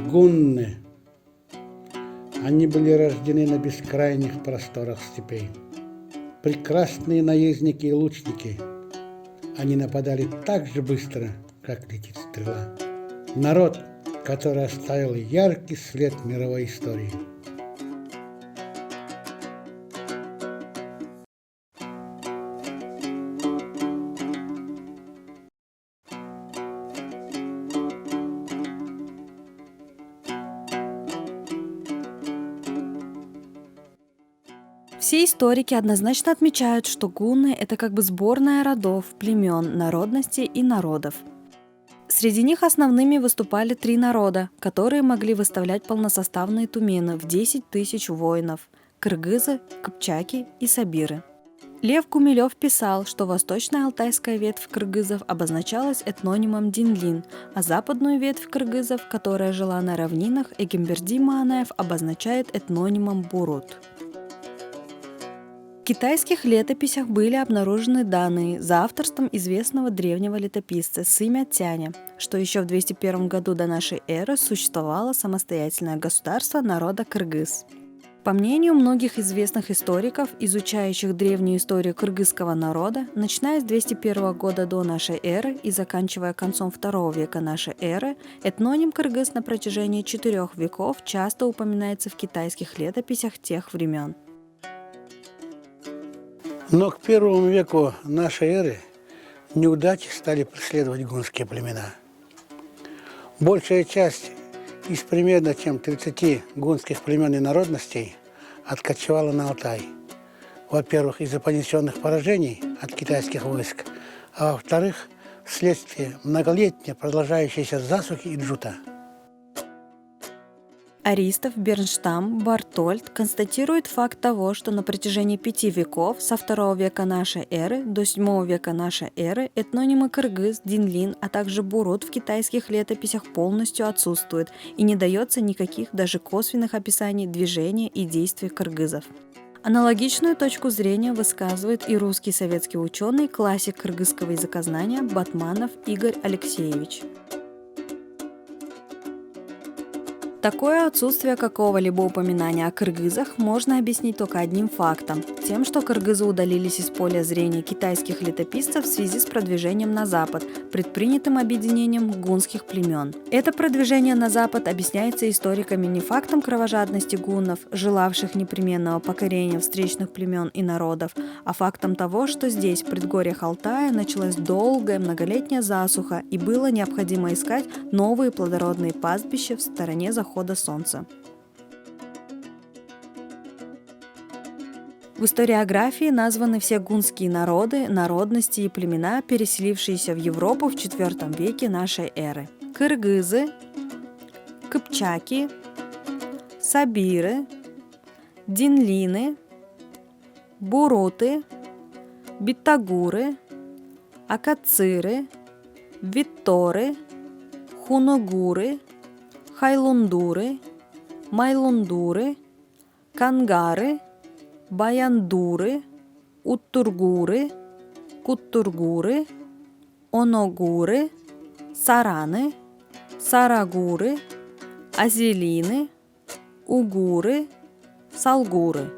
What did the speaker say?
Гунны. Они были рождены на бескрайних просторах степей. Прекрасные наездники и лучники. Они нападали так же быстро, как летит стрела. Народ, который оставил яркий след в мировой истории. Все историки однозначно отмечают, что гунны – это как бы сборная родов, племен, народностей и народов. Среди них основными выступали 3 народа, которые могли выставлять полносоставные тумены в 10 тысяч воинов – кыргызы, кыпчаки и сабиры. Лев Гумилев писал, что восточная алтайская ветвь кыргызов обозначалась этнонимом Динлин, а западную ветвь кыргызов, которая жила на равнинах, Эгемберди Маанаев обозначает этнонимом Бурут. В китайских летописях были обнаружены данные за авторством известного древнего летописца Сымя Тяня, что еще в 201 году до нашей эры существовало самостоятельное государство народа кыргыз. По мнению многих известных историков, изучающих древнюю историю кыргызского народа, начиная с 201 года до нашей эры и заканчивая концом II века нашей эры, этноним кыргыз на протяжении 4 веков часто упоминается в китайских летописях тех времен. Но к первому веку нашей эры неудачи стали преследовать гунские племена. Большая часть из примерно чем 30 гунских племен и народностей откочевала на Алтай. Во-первых, из-за понесенных поражений от китайских войск, а во-вторых, вследствие многолетней продолжающейся засухи и джута. Аристов, Бернштам, Бартольд констатируют факт того, что на протяжении 5 веков, со II века нашей эры до VII века нашей эры, этнонимы кыргыз, динлин, а также бурут в китайских летописях полностью отсутствуют и не дается никаких даже косвенных описаний движения и действий кыргызов. Аналогичную точку зрения высказывает и русский советский ученый, классик кыргызского языкознания Батманов Игорь Алексеевич. Такое отсутствие какого-либо упоминания о кыргызах можно объяснить только одним фактом – тем, что кыргызы удалились из поля зрения китайских летописцев в связи с продвижением на запад, предпринятым объединением гунских племен. Это продвижение на запад объясняется историками не фактом кровожадности гуннов, желавших непременного покорения встречных племен и народов, а фактом того, что здесь, в предгорьях Алтая, началась долгая многолетняя засуха и было необходимо искать новые плодородные пастбища в стороне захода солнца. В историографии названы все гунские народы, народности и племена, переселившиеся в Европу в IV веке нашей эры. Кыргызы, кыпчаки, сабиры, динлины, буруты, биттагуры, акациры, витторы, хуногуры, хайлундуры, майлундуры, кангары, баяндуры, уттургуры, куттургуры, оногуры, сараны, сарагуры, азелины, угуры, салгуры.